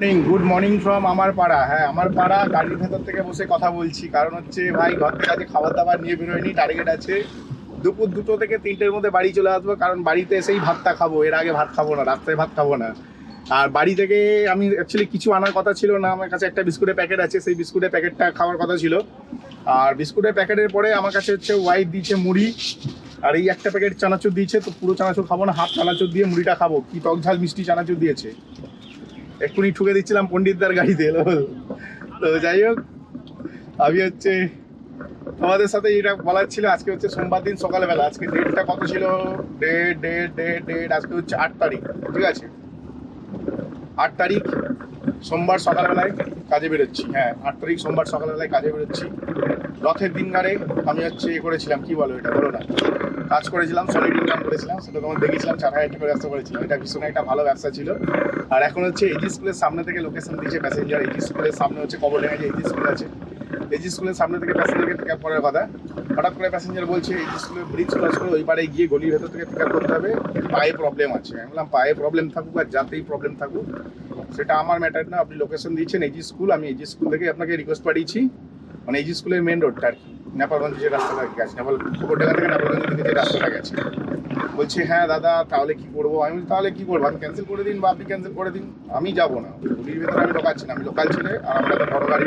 Good morning from আমার পাড়া। হ্যাঁ, আমার পাড়া গাড়ির ভেতর থেকে বসে কথা বলছি, কারণ হচ্ছে ভাই ঘর থেকে আজকে খাবার দাবার নিয়ে বেরোয়নি। টার্গেট আছে দুপুর 2টো থেকে 3টের মধ্যে বাড়ি চলে আসবো, কারণ বাড়িতে এসেই ভাতটা খাবো, এর আগে ভাত খাবো না, রাস্তায় ভাত খাবো না। আর বাড়ি থেকে আমি অ্যাকচুয়ালি কিছু আনার কথা ছিল না, আমার কাছে একটা বিস্কুটের প্যাকেট আছে, সেই বিস্কুটের প্যাকেটটা খাওয়ার কথা ছিল। আর বিস্কুটের প্যাকেটের পরে আমার কাছে হচ্ছে ওয়াইফ দিয়েছে মুড়ি, আর এই একটা প্যাকেট চানাচুর দিয়েছে। তো পুরো চানাচুর খাবো না, হাফ চানাচুর দিয়ে মুড়িটা খাবো। কি টক ঝাল মিষ্টি চানাচুর দিয়েছে, এক্ষুনি ঠুকে দিচ্ছিলাম পণ্ডিতদার গাড়িতে এলো। তো যাই হোক, আমি হচ্ছে তোমাদের সাথে এটা বলার ছিল। আজকে হচ্ছে সোমবার দিন সকালবেলা, আজকে ডেটটা কত ছিল, ডেট আজকে হচ্ছে 8 তারিখ, ঠিক আছে? 8 তারিখ সোমবার সকালবেলায় কাজে বেরোচ্ছি। হ্যাঁ, 8 তারিখ সোমবার সকালবেলায় কাজে বেরোচ্ছি। রথের দিনগারে আমি হচ্ছে করেছিলাম, কি বলো এটা, বলো না, কাজ করেছিলাম, সলিড ইনকাম করেছিলাম, সেটা তোমার দেখেছিলাম। 4,000 টাকা ব্যবসা করেছিলাম, এটা ভীষণ একটা ভালো ব্যবসা ছিল। আর এখন হচ্ছে এজি স্কুলের সামনে থেকে লোকেশন দিয়েছে প্যাসেঞ্জার। এজি স্কুলের সামনে হচ্ছে কবরডাঙ্গা যে এজি স্কুল আছে, এজি স্কুলের সামনে থেকে প্যাসেঞ্জারকে পিক আপ করার কথা। হঠাৎ করে প্যাসেঞ্জার বলছে এজি স্কুলের ব্রিজ ক্রস করে ওই পাড়ে গিয়ে গলির ভেতর থেকে পিক আপ করতে হবে, পায়ে প্রবলেম আছে। আমি বললাম পায়ে প্রবলেম থাকুক আর যাতেই প্রবলেম থাকুক, সেটা আমার ম্যাটার না। আপনি লোকেশন দিয়েছেন এজি স্কুল, আমি এজি স্কুল থেকে আপনাকে রিকোয়েস্ট পাঠিয়েছি। মানে এজি স্কুলের মেন রোডটা আর কি, নেপালগঞ্জ যে রাস্তাটা গেছে, কবরডাঙ্গা থেকে নেপালগঞ্জের দিকে যে রাস্তাটা গেছে। বলছে হ্যাঁ দাদা, তাহলে কি করবো? আমি বলছি তাহলে কি করবো, আমি ক্যান্সেল করে দিন বা আপনি ক্যান্সেল করে দিন, আমি যাবো না। গুলির ভেতরে আমি ঢোকাচ্ছি না, আমি লোকাল ছেলে, আর আমরা তো বড় গাড়ি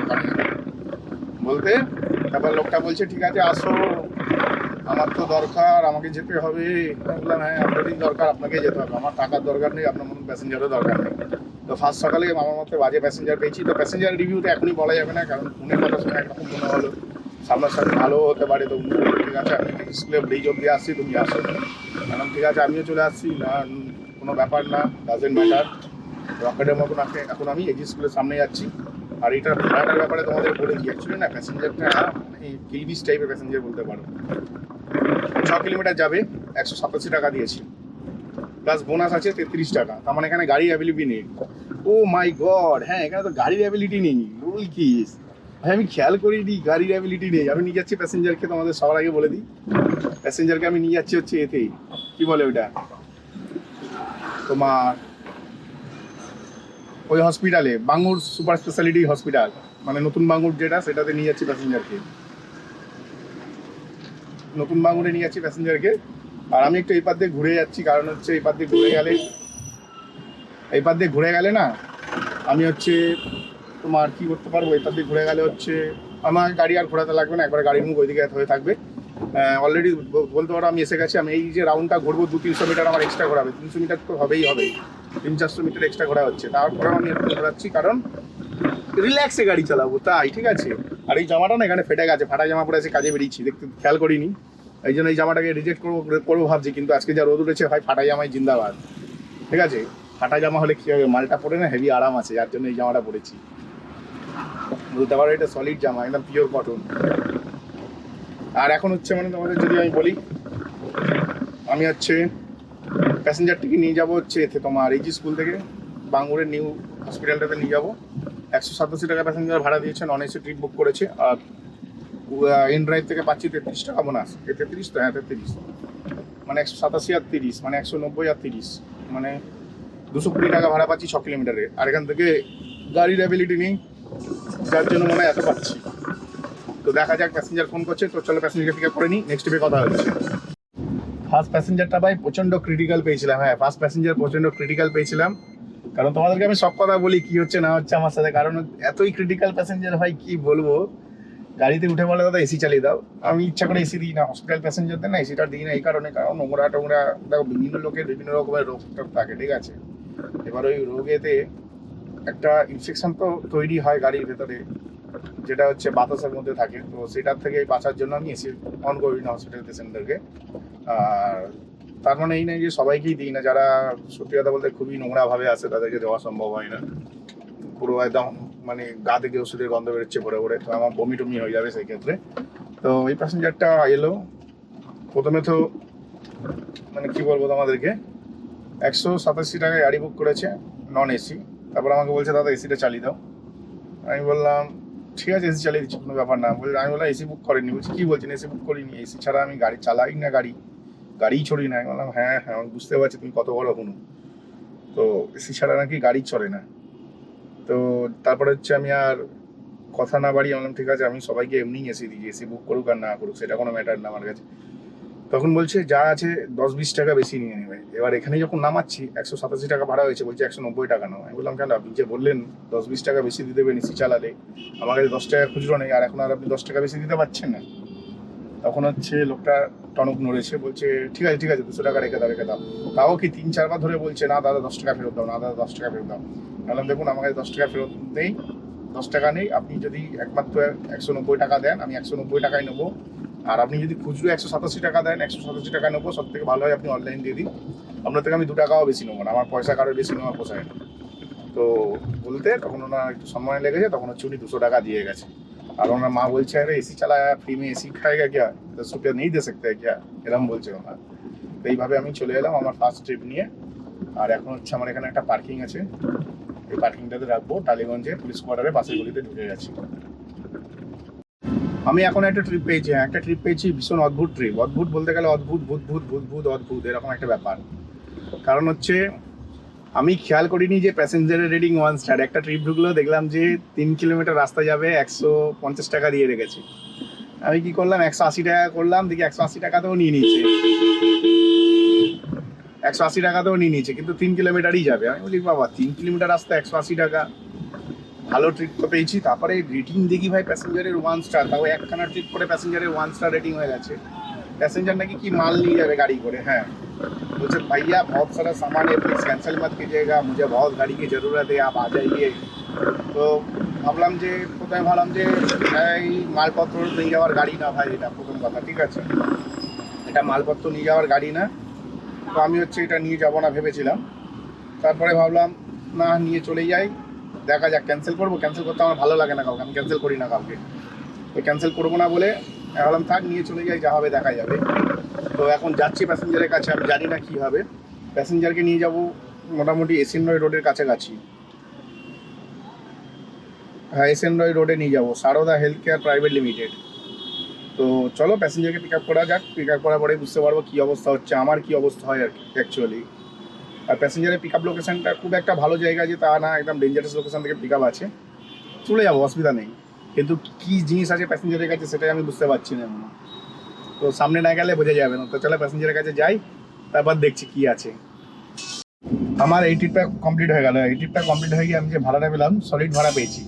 ঢোকানি না বলতে। তারপর লোকটা বলছে ঠিক আছে আসো, আমার তো দরকার, আমাকে যেতে হবে। আমি বললাম হ্যাঁ আপনারই দরকার, আপনাকে যেতে হবে, আমার টাকার দরকার নেই, আপনার মতন প্যাসেঞ্জারও দরকার নেই। তো ফার্স্ট সকালে আমার মতো বাজে প্যাসেঞ্জার পেয়েছি। তো প্যাসেঞ্জার রিভিউতে এখনই বলা যাবে না, কারণ ফোনের কথা শুনে একরকম মনে হলো, সামনাসামনি ভালোও হতে পারে। তো ঠিক আছে, আমি স্কুলে ব্রিজ অব্দি আসছি, তুমি আসো। ম্যাডাম ঠিক আছে আমিও চলে আসছি, না কোনো ব্যাপার না, ডাজেন্ট ম্যাটার। রকেটের মতন এখন আমি এজি স্কুলের সামনে যাচ্ছি। আর এটা ভাড়াটার ব্যাপারে তোমাদের বলে দিই, অ্যাকচুয়ালি না প্যাসেঞ্জারটা মানে কিলবিস টাইপের প্যাসেঞ্জার বলতে পারো। 6 কিলোমিটার যাবে, 187 টাকা দিয়েছি, প্লাস বোনাস আছে 33 টাকা। তার মানে এখানে গাড়ির অ্যাভেলিবিলিটি নেই। ও মাই গড, হ্যাঁ এখানে তো গাড়ির অ্যাভেলিবিলিটি নেই, রুল কি ভাই? আমি খেয়াল করিনি গাড়ির অ্যাভেলিবিলিটি নেই। আমি নিয়ে যাচ্ছি প্যাসেঞ্জারকে, তোমাদের সবার আগে বলে দিই, প্যাসেঞ্জারকে আমি নিয়ে যাচ্ছি হচ্ছে এতেই, কি বলে ওইটা তোমার, ওই হসপিটালে, বাঙ্গুর সুপার স্পেশালিটি হসপিটাল, মানে নতুন বাঙ্গুর যেটা, সেটাতে নিয়ে যাচ্ছি প্যাসেঞ্জারকে, নতুন বাঙ্গুরে নিয়ে যাচ্ছি প্যাসেঞ্জারকে। আর আমি একটু এই পার দিয়ে ঘুরে যাচ্ছি, কারণ হচ্ছে এই পার দিয়ে ঘুরে গেলে, এই পার দিয়ে ঘুরে গেলে না আমি হচ্ছে তোমার কি করতে পারবো, এই পার দিয়ে ঘুরে গেলে হচ্ছে আমার গাড়ি আর ঘোরাতে লাগবে না, একবার গাড়ির মুখ ওইদিকে হয়ে থাকবে। অলরেডি বলতে পারো আমি এসে গেছি। আমি এই যে রাউন্ডটা ঘুরবো 200-300 মিটার আমার এক্সট্রা ঘোরাবে, 300 মিটার তো হবেই হবে, 300-400 মিটার এক্সট্রা ঘোরা হচ্ছে। তারপরেও আমি একটু ঘোরাচ্ছি, কারণ রিল্যাক্সে গাড়ি চালাবো তাই, ঠিক আছে? আর এই জামাটা না এখানে ফেটে গেছে, ফাটা জামা পরে এসে কাজে বেরিয়েছি, দেখতে খেয়াল করিনি, এই জন্য এই জামাটাকে রিজেক্ট করবো ভাবছি। কিন্তু আজকে যা রোদ উঠেছে, হয় ফাটা জামাই জিন্দাবাদ, ঠিক আছে? ফাটা জামা হলে কি হবে, মালটা পরে না হেভি আরাম আছে, যার জন্য এই জামাটা পরেছি। বলতে পারো এটা সলিড জামা, একদম পিওর কটন। আর এখন হচ্ছে মানে তোমাদের যদি আমি বলি, আমি হচ্ছে প্যাসেঞ্জারটিকে নিয়ে যাবো হচ্ছে এতে তোমার এজি স্কুল থেকে বাঙ্গুরের নিউ হসপিটালটাতে নিয়ে যাবো। 187 টাকা প্যাসেঞ্জার ভাড়া দিয়েছে, নন এসি ট্রিপ বুক করেছে। আর ইন ড্রাইভ থেকে পাচ্ছি 33 টাকা বোনাস। 33 তো, হ্যাঁ 33, মানে 187 আর 30, মানে 190 আর 30, মানে 220 টাকা ভাড়া পাচ্ছি 6 কিলোমিটারে। আর এখান থেকে গাড়ির অ্যাবিলিটি নেই, যার জন্য মনে হয় এত পাচ্ছি। তো দেখা যাক, প্যাসেঞ্জার ফোন করছে, তো চলো প্যাসেঞ্জারকে পিক আপ করে নিই, নেক্সট ট্রিপে কথা হচ্ছে। ফার্স্ট প্যাসেঞ্জারটা ভাই প্রচণ্ড ক্রিটিক্যাল পেয়েছিলাম। হ্যাঁ, ফার্স্ট প্যাসেঞ্জার প্রচণ্ড ক্রিটিক্যাল পেয়েছিলাম, কারণ তোমাদেরকে আমি সব কথা বলি কি হচ্ছে না হচ্ছে আমার সাথে, কারণ এতই ক্রিটিক্যাল প্যাসেঞ্জার ভাই কি বলবো। গাড়িতে উঠে বলে দাদা এসি চালিয়ে দাও, আমি ইচ্ছা করে এসি দিই না, হসপিটাল প্যাসেঞ্জারদের না এসিটা দিই না এই কারণে, কারণ নোংরা টোংরা, দেখো বিভিন্ন লোকের বিভিন্ন রকমের রোগ থাকে, ঠিক আছে? এবার ওই রোগেতে একটা ইনফেকশন তো তৈরি হয় গাড়ির ভেতরে, যেটা হচ্ছে বাতাসের মধ্যে থাকে। তো সেটার থেকে বাঁচার জন্য আমি এসি অন করি না হসপিটাল পেশেন্টদেরকে। আর তার মানে এই নয় যে সবাইকেই দিই না, যারা সত্যি কথা বলতে খুবই নোংরাভাবে আসে তাদেরকে দেওয়া সম্ভব হয় না। পুরো একদম মানে গা থেকে ওষুধের গন্ধ বেরোচ্ছে ভরে ভরে, তো আমার বমি টমি হয়ে যাবে সেই ক্ষেত্রে। তো এই প্যাসেঞ্জারটা এলো, প্রথমে তো মানে কি বলবো তোমাদেরকে, 187 টাকায় গাড়ি বুক করেছে নন এসি। তারপর আমাকে বলছে দাদা এসিটা চালিয়ে দাও। আমি বললাম ঠিক আছে এসি চালিয়ে দিচ্ছি, কোনো ব্যাপার না। আমি বললাম এসি বুক করেনি। বলছি কী বলছেন, এসি বুক করিনি, এসি ছাড়া আমি গাড়ি চালাই না, গাড়িই চড়ি না। আমি বললাম হ্যাঁ হ্যাঁ আমি বুঝতে পারছি তুমি কত বড় হুনু, তো এসি ছাড়া নাকি গাড়ি চলে না। তো তারপরে হচ্ছে আমি আর কথা না বাড়িয়ে বললাম ঠিক আছে আমি সবাইকে এমনিই এসি দিই, এসি বুক করুক আর না করুক সেটা কোনো ম্যাটার না আমার কাছে। তখন বলছে যা আছে 10-20 টাকা বেশি নিয়ে নেবে। এবার এখানে যখন নামাচ্ছি 187 টাকা ভাড়া হয়েছে, বলছে 190 টাকা নাও। আমি বললাম কেন, আপনি যে বললেন 10-20 টাকা বেশি দিয়ে দেবেন এসি চালালে, আমার কাছে 10 টাকা খুচরো নেই, আর এখন আর আপনি 10 টাকা বেশি দিতে পারছেন না। তখন হচ্ছে লোকটা টনক নড়েছে, বলছে ঠিক আছে ঠিক আছে 200 টাকা রেখে দাও রেখে দাও। তাও কি 3-4 বার ধরে বলছে না দাদা 10 টাকা ফেরত দাও, না দাদা 10 টাকা ফেরত দাও। বললাম দেখুন আমার কাছে 10 টাকা ফেরত নেই, 10 টাকা নেই, আপনি যদি একমাত্র 190 টাকা দেন আমি 190 টাকায় নেবো, আর আপনি যদি খুচরো 187 টাকা দেন 187 টাকা নেবো, সব থেকে ভালো হয় আপনি অনলাইন দিয়ে দিন, আপনার থেকে আমি 2 টাকাও বেশি নেবো না, আমার পয়সা কারোর বেশি নেওয়া পোষায় না। তো বলতে তখন ওনার একটু সম্মান লেগেছে, তখন হচ্ছে উনি 200 টাকা দিয়ে গেছে। আর ওনার মা বলছে আরে এসি চালায়া ফ্রি में এসি খাएगा क्या, तो रुपया नहीं दे सकते हैं क्या, এরকম বলছে ওনার। তো এইভাবে আমি চলে এলাম আমার ফার্স্ট ট্রিপ নিয়ে। আর এখন হচ্ছে আমার এখানে একটা পার্কিং আছে, এই পার্কিংটাতে রাখবো, টালিগঞ্জে পুলিশ কোয়ার্টারে পাশের গলিতে ঢুকে গেছি। আমি এখন একটা ট্রিপ পেয়েছি, একটা ট্রিপ পেয়েছি ভীষণ অদ্ভুত ট্রিপ, অদ্ভুত বলতে গেলে অদ্ভুত ভূতভূত ভূতভূত অদ্ভুত এরকম একটা ব্যাপার। কারণ হচ্ছে আমি খেয়াল করিনি যে প্যাসেঞ্জারের রেটিং 1 স্টার, একটা ট্রিপ ঢুকলো দেখলাম যে 3 কিলোমিটার রাস্তা যাবে 150 টাকা দিয়ে রেখেছে। আমি কি করলাম 180 টাকা করলাম, দেখি 180 টাকাতেও নিয়ে নিচ্ছে, 180 টাকাতেও নিয়ে নিচ্ছে, কিন্তু 3 কিলোমিটারই যাবে। আমি বলি বাবা 3 কিলোমিটার রাস্তা 180 টাকা, ভালো ট্রিপ তো পেয়েছি। তারপরে রেটিং দেখি ভাই প্যাসেঞ্জারের 1 স্টার, তাও একখানা ট্রিপ করে প্যাসেঞ্জারের 1 স্টার রেটিং হয়ে গেছে। पैसेंजर नाকি কি মাল নিয়ে যাবে গাড়ি করে, হ্যাঁ বলছে भैया बहुत सारा सामान है प्लीज कैंसिल मत कीजिएगा, मुझे बहुत गाड़ी की ज़रूरत है आप आ जाइए। তো ভাবলাম যে কোথায়, ভাবলাম যে এই মালপত্র নিয়ে যাওয়ার গাড়ি না ভাই, এটা প্রথম কথা, ঠিক আছে এটা মালপত্র নিয়ে যাওয়ার গাড়ি না। তো আমি হচ্ছে এটা নিয়ে যাবো না ভেবেছিলাম, তারপরে ভাবলাম না নিয়ে চলে যাই, দেখা যাক ক্যান্সেল করবো, ক্যান্সেল করতে আমার ভালো লাগে না কাউকে, আমি ক্যান্সেল করি না কাউকে, তো ক্যান্সেল করবো না বলে ভাবলাম থাক নিয়ে চলে যাই, যা হবে দেখা যাবে। তো এখন যাচ্ছি প্যাসেঞ্জারের কাছে, আমি জানি না কী হবে। প্যাসেঞ্জারকে নিয়ে যাব মোটামুটি এসএন রয় রোডের কাছাকাছি, হ্যাঁ এসএন রয় রোডে নিয়ে যাবো, Sarada health care private limited. তো চলো প্যাসেঞ্জারকে পিক আপ করা যাক, পিক আপ করার পরে বুঝতে পারবো কী অবস্থা হচ্ছে, আমার কী অবস্থা হয় আর কি অ্যাকচুয়ালি। আর প্যাসেঞ্জারের পিক আপ লোকেশানটা খুব একটা ভালো জায়গা যে তা না, একদম ডেঞ্জারাস লোকেশান থেকে পিক আপ আছে, চলে যাবো অসুবিধা নেই। কিন্তু কী জিনিস আছে প্যাসেঞ্জারের কাছে সেটাই আমি বুঝতে পারছি না এখনো, তো সামনে না গেলে বোঝা যাবে না। তো চলো প্যাসেঞ্জারের কাছে যাই, তারপর দেখছি কি আছে। আমার এই ট্রিপটা কমপ্লিট হয়ে গেল, এই ট্রিপটা কমপ্লিট হয়ে গিয়ে আমি যে ভাড়াটা পেলাম সলিড ভাড়া পেয়েছি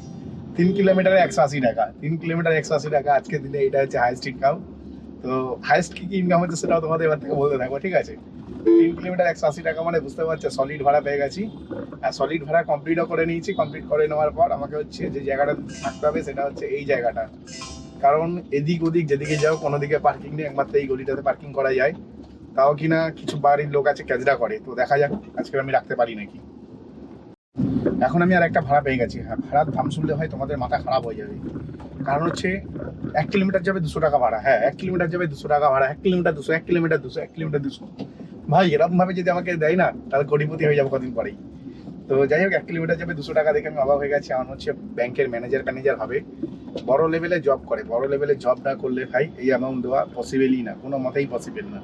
3 কিলোমিটারে 180 টাকা, 3 কিলোমিটার 180 টাকা, আজকের দিনে এটা হচ্ছে হাইস্ট ইনকাম। তো হাইস্ট কী কী ইনকাম হচ্ছে সেটাও তোমাদের এবার থেকে বলতে থাকবো, ঠিক আছে। 3 কিলোমিটার 180 টাকা মানে বুঝতে পারছো সলিড ভাড়া পেয়ে গেছি। আর সলিড ভাড়া কমপ্লিটও করে নিয়েছি, কমপ্লিট করে নেওয়ার পর আমাকে হচ্ছে যে জায়গাটা থাকতে হবে সেটা হচ্ছে এই জায়গাটা, কারণ এদিক ওদিক যেদিকে যাও কোনো দিকে পার্কিং নেই, একমাত্র এই গলিটাতে পার্কিং করা যায়, তাও কিনা কিছু বাড়ির লোক আছে ক্যাজরা করে, তো দেখা যাক আজকে আমি রাখতে পারি নাকি। এখন আমি আর একটা ভাড়া পেয়ে গেছি, হ্যাঁ ভাড়ার দাম শুনলে হয় তোমাদের মাথা খারাপ হয়ে যাবে, কারণ হচ্ছে 1 কিলোমিটার যাবে 200 টাকা ভাড়া, হ্যাঁ 1 কিলোমিটার যাবে 200 টাকা ভাড়া, 1 কিলোমিটার 200, 1 কিলোমিটার 200, 1 কিলোমিটার 200, ভাই এরকমভাবে যদি আমাকে দেয় না তাহলে কোটিপতি হয়ে যাবো কদিন পরেই। তো যাই হোক 1 কিলোমিটার যাবে 200 টাকা দেখে আমি অবাক হয়ে গেছি। আমার হচ্ছে ব্যাংকের ম্যানেজার হবে, বড় লেভেলে জব করে, বড় লেভেলে জব না করলে ভাই এই অ্যামাউন্ট দেওয়া পসিবলই না, কোনো মতেই পসিবল না।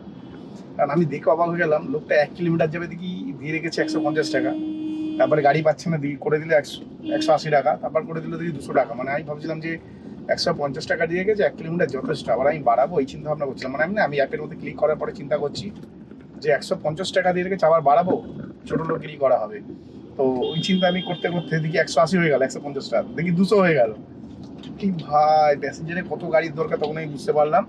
কারণ আমি দেখে অবাক হয়ে গেলাম, লোকটা 1 কিলোমিটার যাবে দেখি দিয়ে রেখেছে 150 টাকা, তারপরে গাড়ি পাচ্ছে না দিয়ে করে দিলে 180 টাকা, তারপর করে দিল দেখি 200 টাকা। মানে আমি ভাবছিলাম যে 150 টাকা দিয়ে গেছে 1 কিলোমিটার যথেষ্ট, আবার আমি বাড়াবো এই চিন্তা ভাবনা করছিলাম। মানে আমি অ্যাপের মধ্যে ক্লিক করার পরে চিন্তা করছি যে 150 টাকা দিয়ে রেখেছে আবার বাড়াবো, ছোটো লোকেরই করা হবে। তো ওই চিন্তা আমি করতে করতে দেখি 180 হয়ে গেল, 150 টাকা দেখি 200 হয়ে গেল, কি ভাই প্যাসেঞ্জারে কত গাড়ির দরকার তখন আমি বুঝতে পারলাম।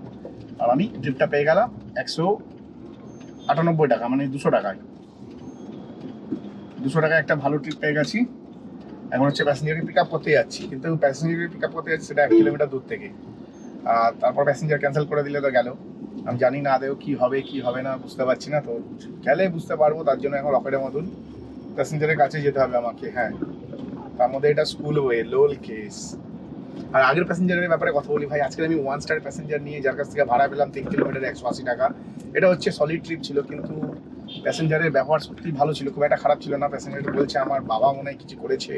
আর আমি ট্রিপটা পেয়ে গেলাম 198 টাকা, মানে 200 টাকায়, 200 টাকায় একটা ভালো ট্রিপ পেয়ে গেছি। এখন হচ্ছে প্যাসেঞ্জারকে পিক আপ করতে যাচ্ছি, কিন্তু প্যাসেঞ্জারকে পিক আপ করতে যাচ্ছি সেটা 1 কিলোমিটার দূর থেকে, আর তারপর প্যাসেঞ্জার ক্যান্সেল করে দিলে তো গেল, আমি জানি না আদেও কী হবে কি হবে না বুঝতে পারছি না। তো গেলে বুঝতে পারবো, তার জন্য এখন রকেটের মতন প্যাসেঞ্জারের কাছে যেতে হবে আমাকে, হ্যাঁ তার মধ্যে এটা স্কুল ওয়ে লোল কেস। আর আগের প্যাসেঞ্জারের ব্যাপারে কথা বলি ভাই, আজকে আমি 1 স্টার প্যাসেঞ্জার নিয়ে যার কাছ থেকে ভাড়া পেলাম 3 কিলোমিটার 180 টাকা, এটা হচ্ছে সলিড ট্রিপ ছিল, কিন্তু প্যাসেঞ্জারের ব্যবহার সত্যিই ভালো ছিল, খুব একটা খারাপ ছিল না। প্যাসেঞ্জার বলছে আমার বাবা মনে হয় কিছু করেছে,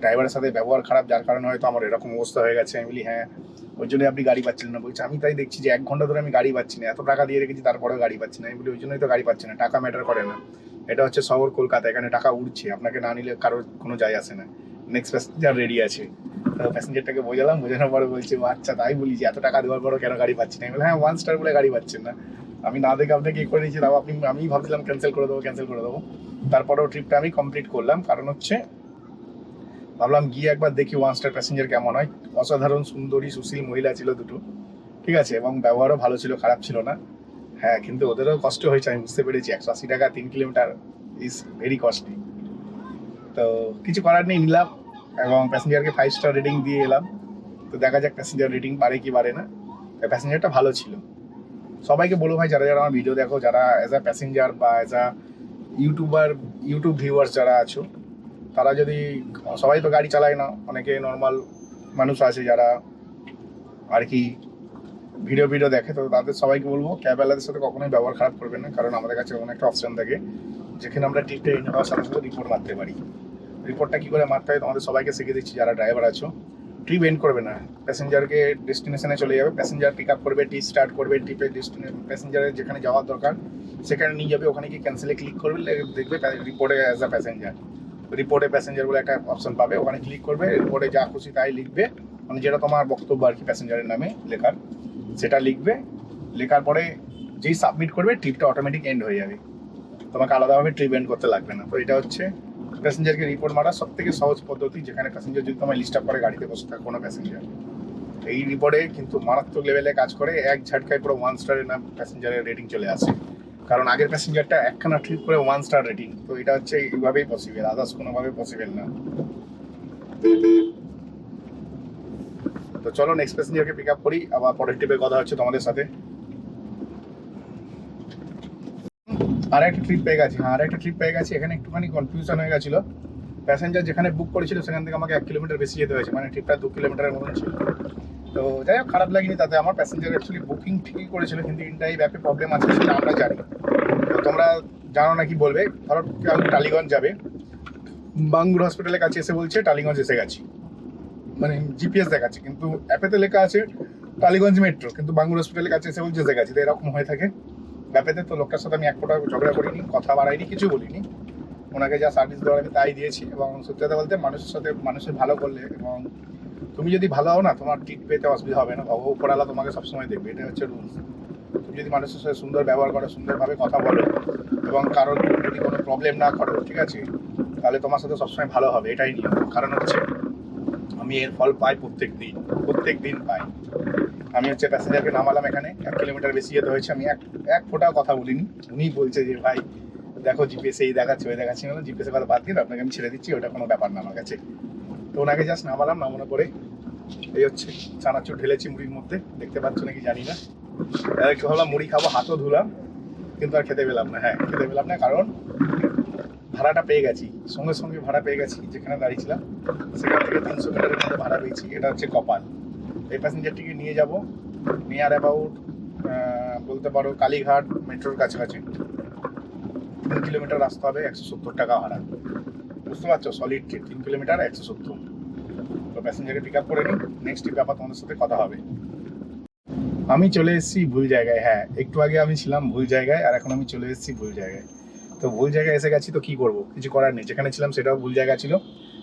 ড্রাইভারের সাথে ব্যবহার খারাপ, যার কারণে হয়তো আমার এরকম অবস্থা হয়ে গেছে। আমি বলি হ্যাঁ ওই জন্যই আপনি গাড়ি পাচ্ছিলেন না, বলছে আমি তাই দেখছি যে 1 ঘন্টা ধরে আমি গাড়ি পাচ্ছি না, এত টাকা দিয়ে রেখেছি তারপরেও গাড়ি পাচ্ছি না। আমি বলি ওই জন্যই তো গাড়ি পাচ্ছি না, টাকা ম্যাটার করে না, এটা হচ্ছে শহর কলকাতা, এখানে টাকা উঠছে, আপনাকে না নিলে কারোর কোনো যায় আসে না, নেক্সট প্যাসেঞ্জার রেডি আছে। তো প্যাসেঞ্জারটাকে বোঝানোর পরে বলছে আচ্ছা তাই বলি যে এত টাকা দেওয়ার পরও কেন গাড়ি পাচ্ছি না। আমি বললাম হ্যাঁ 1 স্টার বলে গাড়ি পাচ্ছেন না। আমি না দেখে আপনাকে করে নিয়েছি, তাও আমি ভাবছিলাম ক্যান্সেল করে দেবো। তারপরেও ট্রিপটা আমি কমপ্লিট করলাম, কারণ হচ্ছে ভাবলাম গিয়ে একবার দেখি 1 স্টার প্যাসেঞ্জার কেমন হয়। অসাধারণ সুন্দরী সুশীল মহিলা ছিল দুটো, ঠিক আছে, এবং ব্যবহারও ভালো ছিল, খারাপ ছিল না। হ্যাঁ, কিন্তু ওদেরও কষ্ট হয়েছে, আমি বুঝতে পেরেছি। 180 টাকা 3 কিলোমিটার ইজ ভেরি কস্টলি। তো কিছু করার নেই, নিলাম এবং প্যাসেঞ্জারকে 5 স্টার রেটিং দিয়ে এলাম। তো দেখা যাক প্যাসেঞ্জার রেটিং বাড়ে কি বাড়ে না। প্যাসেঞ্জারটা ভালো ছিল। সবাইকে বলো ভাই, যারা যারা আমার ভিডিও দেখো, যারা অ্যাজ আ প্যাসেঞ্জার বা অ্যাজ আ ইউটিউব ভিউয়ার্স যারা আছো, তারা যদি, সবাই তো গাড়ি চালায় না, অনেকে নর্মাল মানুষ আছে যারা আর কি ভিডিও দেখে, তো তাদের সবাইকে বলবো ক্যাবওয়ালাদের সাথে কখনোই ব্যবহার খারাপ করবেন না, কারণ আমাদের কাছে এমন একটা অপশন থাকে যেখানে আমরা ট্রিপটা এন্ড হওয়ার সাথে সাথে রিপোর্ট মারতে পারি। রিপোর্টটা কী করে মারতে হয় তোমাদের সবাইকে শিখে দিচ্ছি যারা ড্রাইভার আছো। ট্রিপ এন্ড করবে না, প্যাসেঞ্জারকে ডেস্টিনেশনে চলে যাবে, প্যাসেঞ্জার পিক আপ করবে, টি স্টার্ট করবে, ট্রিপের প্যাসেঞ্জারের যেখানে যাওয়ার দরকার সেখানে নিয়ে যাবে, ওখানে গিয়ে ক্যান্সেলে ক্লিক করবে, দেখবে রিপোর্টে অ্যাজ আ প্যাসেঞ্জার, রিপোর্টে প্যাসেঞ্জার বলে একটা অপশন পাবে, ওখানে ক্লিক করবে, রিপোর্টে যা খুশি তাই লিখবে, মানে যেটা তোমার বক্তব্য আর কি প্যাসেঞ্জারের নামে লেখার, সেটা লিখবে। লেখার পরে যেই সাবমিট করবে ট্রিপটা অটোমেটিক এন্ড হয়ে যাবে, তোমাকে আলাদাভাবে ট্রিপ এন্ড করতে লাগবে না। তো এটা হচ্ছে প্যাসেঞ্জারকে রিপোর্ট মারার সব থেকে সহজ পদ্ধতি, যেখানে প্যাসেঞ্জার যদি তোমায় লিস্ট আপ করে গাড়িতে বসে থাকে কোনো প্যাসেঞ্জার, এই রিপোর্টে কিন্তু মারাত্মক লেভেলে কাজ করে। এক ঝাটকায় পুরো 1 স্টারের নাম প্যাসেঞ্জারের রেটিং চলে আসে, কারণ আগের প্যাসেঞ্জারটা একখানা ট্রিপ করে 1 স্টার রেটিং। তো এটা হচ্ছে এইভাবেই পসিবল, আদার্স কোনোভাবে পসিবল না। তো চলো নেক্সট প্যাসেঞ্জারকে পিক আপ করি, আবার পরের ট্রিপে কথা হচ্ছে তোমাদের সাথে। আর একটা ট্রিপ পেয়ে গেছি। এখানে একটুখানি কনফিউশন হয়ে গেছিলো। প্যাসেঞ্জার যেখানে বুক করেছিল সেখান থেকে আমাকে 1 কিলোমিটার বেশি যেতে হয়েছে, মানে ট্রিপটা 2 কিলোমিটারের মতন ছিল। তো যাই হোক, খারাপ লাগেনি তাতে। আমার প্যাসেঞ্জার অ্যাকচুয়ালি বুকিং ঠিকই করেছিল, কিন্তু ইনটাই ব্যাপে প্রবলেম আছে সেটা আমরা জানি। তো তোমরা জানো না কি বলবে, ধরো কেউ টালিগঞ্জ যাবে, বাঙ্গুর হসপিটালের কাছে এসে বলছে টালিগঞ্জ এসে গেছি, মানে জিপিএস দেখাচ্ছে কিন্তু অ্যাপেতে লেখা আছে টালিগঞ্জ মেট্রো, কিন্তু বাঙ্গুর হসপিটালের কাছে এসে বলছে এসে গেছি। তো এরকম হয়ে থাকে ব্যাপেতে। তো লোকটার সাথে আমি এক ফোঁটা ঝগড়া করিনি, কথা বাড়াইনি, কিছু বলিনি। ওনাকে যা সার্ভিস দেওয়ার আমি তাই দিয়েছি। এবং সত্যি কথা বলতে মানুষের সাথে মানুষের ভালো করলে, এবং তুমি যদি ভালো হও না, তোমার ট্রিট পেতে অসুবিধা হবে না, উপরালা তোমাকে সবসময় দেখবে, এটা হচ্ছে রুলস। তুমি যদি মানুষের সাথে সুন্দর ব্যবহার করো, সুন্দরভাবে কথা বলো, এবং কারোর যদি কোনো প্রবলেম না করো, ঠিক আছে, তাহলে তোমার সাথে সবসময় ভালো হবে, এটাই নিয়ম। কারণ হচ্ছে আমি এর ফল পাই প্রত্যেক দিন পাই। আমি হচ্ছে প্যাসেঞ্জারকে নামালাম, এখানে 1 কিলোমিটার বেশি যেতে হয়েছে, আমি এক ফোঁটাও কথা বলিনি। উনি বলছে যে ভাই দেখো জিপিএস এই দেখাচ্ছে ওই দেখাচ্ছে, মানে জিপিএসের কথা বাদ দিন, আপনাকে আমি ছেড়ে দিচ্ছি, ওটা কোনো ব্যাপার না আমার কাছে। তো ওনাকে জাস্ট নামালাম, নামানোর পরে এই হচ্ছে চানাচুর ঢেলেছি মুড়ির মধ্যে, দেখতে পাচ্ছ নাকি জানি না। একটু ভাবলাম মুড়ি খাবো, হাতও ধুলাম, কিন্তু আর খেতে পেলাম না। হ্যাঁ, খেতে পেলাম না, কারণ ভাড়াটা পেয়ে গেছি, সঙ্গে ভাড়া পেয়ে গেছি। যেখানে দাঁড়িয়েছিলাম সেখান থেকে 300 মিটারের মধ্যে ভাড়া পেয়েছি। এটা হচ্ছে কপাল। এই প্যাসেঞ্জারটিকে নিয়ে যাব নিয়ার অ্যাবাউট বলতে পারো কালীঘাট মেট্রোর কাছাকাছি। 3 কিলোমিটার রাস্তা হবে, 170 টাকা ভাড়া। বুঝতে পারছো, সলিড ট্রিপ, 3 কিলোমিটার 170। তো প্যাসেঞ্জারকে পিক আপ করে নিই, নেক্সট ট্রিপ ব্যাপার তোমাদের সাথে কথা হবে। আমি চলে এসেছি ভুল জায়গায়। হ্যাঁ, একটু আগে আমি ছিলাম ভুল জায়গায়, আর এখন আমি চলে এসেছি ভুল জায়গায়। তো ভুল জায়গায় এসে গেছি, তো কি করবো, কিছু করার নেই। যেখানে ছিলাম সেটাও ভুল জায়গা ছিল,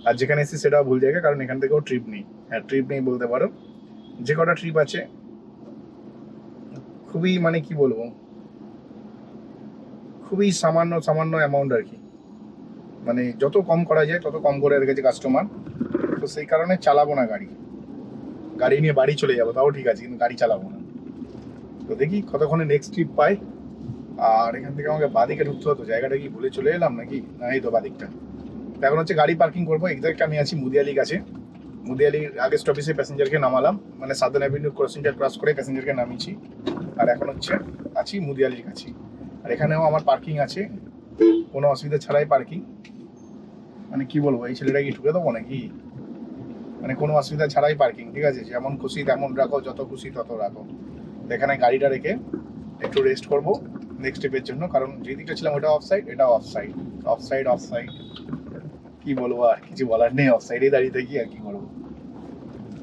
আর যেখানে এসেছি সেটাও ভুল জায়গা, কারণ এখান থেকেও ট্রিপ নেই। হ্যাঁ, ট্রিপ নেই বলতে পারো। যে কটা ট্রিপ আছে খুবই, মানে কি বলবো, খুবই সামান্য অ্যামাউন্ট আর কি, মানে যত কম করা যায় তত কম করে রেখেছে কাস্টমার। তো সেই কারণে চালাবো না গাড়ি নিয়ে বাড়ি চলে যাবো, তাও ঠিক আছে, কিন্তু গাড়ি চালাবো না। তো দেখি কতক্ষণে নেক্সট ট্রিপ পাই। আর এখান থেকে আমাকে বাদিকে ঢুকতে হতো, জায়গাটা কি ভুলে চলে এলাম নাকি, না এই তো বাদিকটা। তো এখন হচ্ছে গাড়ি পার্কিং করবো। এক্সাক্ট আমি আছি মুদিয়ালির কাছে। মুদিয়ালির আগে স্টপেজে প্যাসেঞ্জারকে নামালাম, মানে সাদার্ন অ্যাভিনিউ ক্রস করে প্যাসেঞ্জারকে নামিয়েছি। আর এখন হচ্ছে আছি মুদিয়ালির কাছে। আর এখানেও আমার পার্কিং আছে, কোনো অসুবিধা ছাড়াই পার্কিং। মানে কি বলবো, এই ছেলেটা কি ঢুকে দেবো নাকি, মানে কোনো অসুবিধা ছাড়াই পার্কিং, ঠিক আছে, যেমন খুশি তেমন রাখো, যত খুশি তত রাখো। এখানে গাড়িটা রেখে একটু রেস্ট করবো নেক্সট ট্রিপের জন্য, কারণ যে দিকটা ছিলাম ওটা অফসাইড, এটা অফসাইড। কি বলবো, আর কিছু বলার নেই, অফসাইডেই দাঁড়িয়ে থাকি, আর কি করবো।